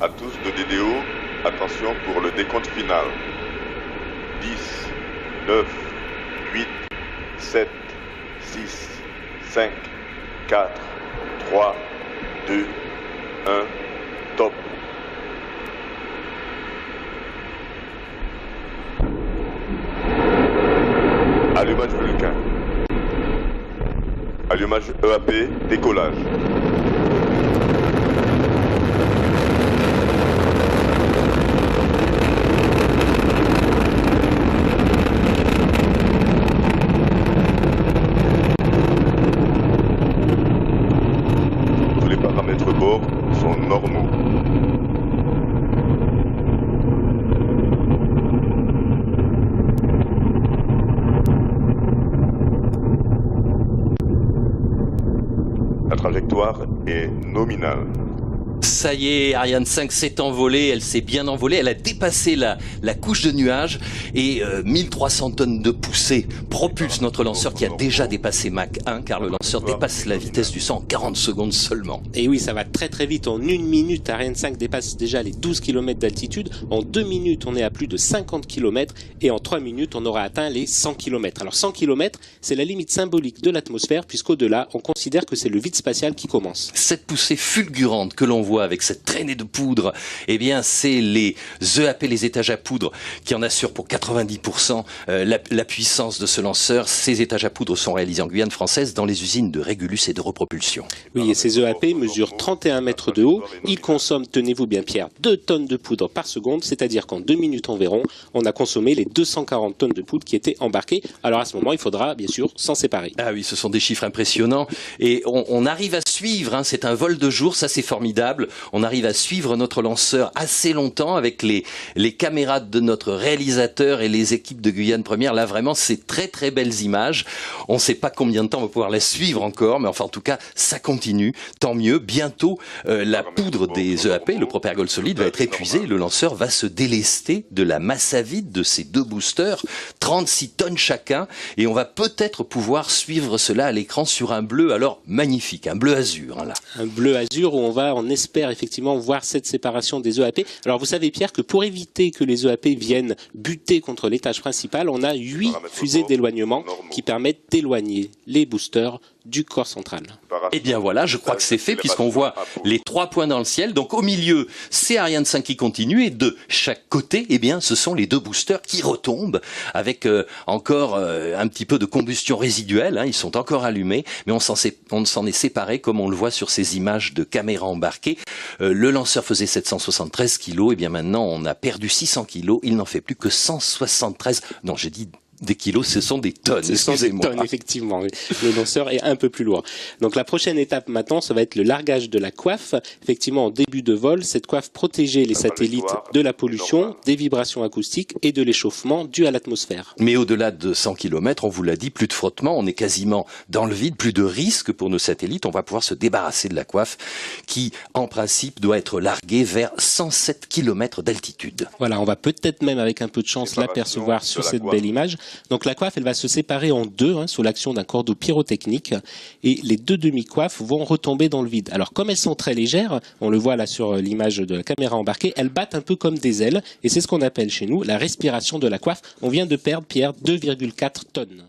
À tous de DDO, attention pour le décompte final. 10, 9, 8, 7, 6, 5, 4, 3, 2, 1, top. Allumage Vulcain. Allumage EAP, décollage. Tous les paramètres bord sont normaux. La trajectoire est nominale. Ça y est, Ariane 5 s'est envolée, elle s'est bien envolée, elle a dépassé la couche de nuages et 1300 tonnes de poussée propulsent notre lanceur qui a déjà dépassé Mach 1 car le lanceur dépasse la vitesse du son en 40 secondes seulement. Et oui, ça va très très vite. En 1 minute, Ariane 5 dépasse déjà les 12 km d'altitude. En 2 minutes, on est à plus de 50 km et en 3 minutes, on aura atteint les 100 km. Alors 100 km, c'est la limite symbolique de l'atmosphère puisqu'au-delà, on considère que c'est le vide spatial qui commence. Cette poussée fulgurante que l'on voit avec cette traînée de poudre, eh bien c'est les EAP, les étages à poudre, qui en assurent pour 90% la puissance de ce lanceur. Ces étages à poudre sont réalisés en Guyane française dans les usines de Régulus et de Repropulsion. Oui, et ces EAP mesurent 31 mètres de haut. Ils consomment, tenez-vous bien Pierre, 2 tonnes de poudre par seconde, c'est-à-dire qu'en 2 minutes environ, on a consommé les 240 tonnes de poudre qui étaient embarquées. Alors à ce moment, il faudra bien sûr s'en séparer. Ah oui, ce sont des chiffres impressionnants et on arrive à suivre, hein, c'est un vol de jour, ça c'est formidable. On arrive à suivre notre lanceur assez longtemps avec les caméras de notre réalisateur et les équipes de Guyane Première. Là, vraiment, c'est très, très belles images. On ne sait pas combien de temps on va pouvoir la suivre encore, mais enfin, en tout cas, ça continue. Tant mieux. Bientôt, la poudre des EAP, le propergol solide, va être épuisée. Le lanceur va se délester de la masse à vide de ces deux boosters, 36 tonnes chacun, et on va peut-être pouvoir suivre cela à l'écran sur un bleu, alors magnifique, un bleu azur, hein, là. Un bleu azur où on espère effectivement voir cette séparation des EAP. Alors vous savez Pierre que pour éviter que les EAP viennent buter contre l'étage principal, on a 8 fusées d'éloignement qui permettent d'éloigner les boosters du corps central. Eh bien voilà, je crois que c'est fait puisqu'on voit les 3 points dans le ciel. Donc au milieu, c'est Ariane 5 qui continue et de chaque côté, eh bien, ce sont les 2 boosters qui retombent avec encore un petit peu de combustion résiduelle. Hein, ils sont encore allumés, mais on s'en est séparé comme on le voit sur ces images de caméra embarquées. Le lanceur faisait 773 kilos, et bien maintenant on a perdu 600 kilos. Il n'en fait plus que 173. Non, j'ai dit des kilos, ce sont des tonnes. Ce sont des tonnes, effectivement. Le lanceur est un peu plus lourd. Donc la prochaine étape maintenant, ça va être le largage de la coiffe. Effectivement, en début de vol, cette coiffe protégeait les satellites de la pollution, des vibrations acoustiques et de l'échauffement dû à l'atmosphère. Mais au-delà de 100 km, on vous l'a dit, plus de frottement, on est quasiment dans le vide, plus de risque pour nos satellites. On va pouvoir se débarrasser de la coiffe qui, en principe, doit être larguée vers 107 km d'altitude. Voilà, on va peut-être même, avec un peu de chance, l'apercevoir sur cette belle image. Donc la coiffe, elle va se séparer en deux, sous l'action d'un cordeau pyrotechnique, et les 2 demi-coiffes vont retomber dans le vide. Alors comme elles sont très légères, on le voit là sur l'image de la caméra embarquée, elles battent un peu comme des ailes, et c'est ce qu'on appelle chez nous la respiration de la coiffe. On vient de perdre, Pierre, 2,4 tonnes.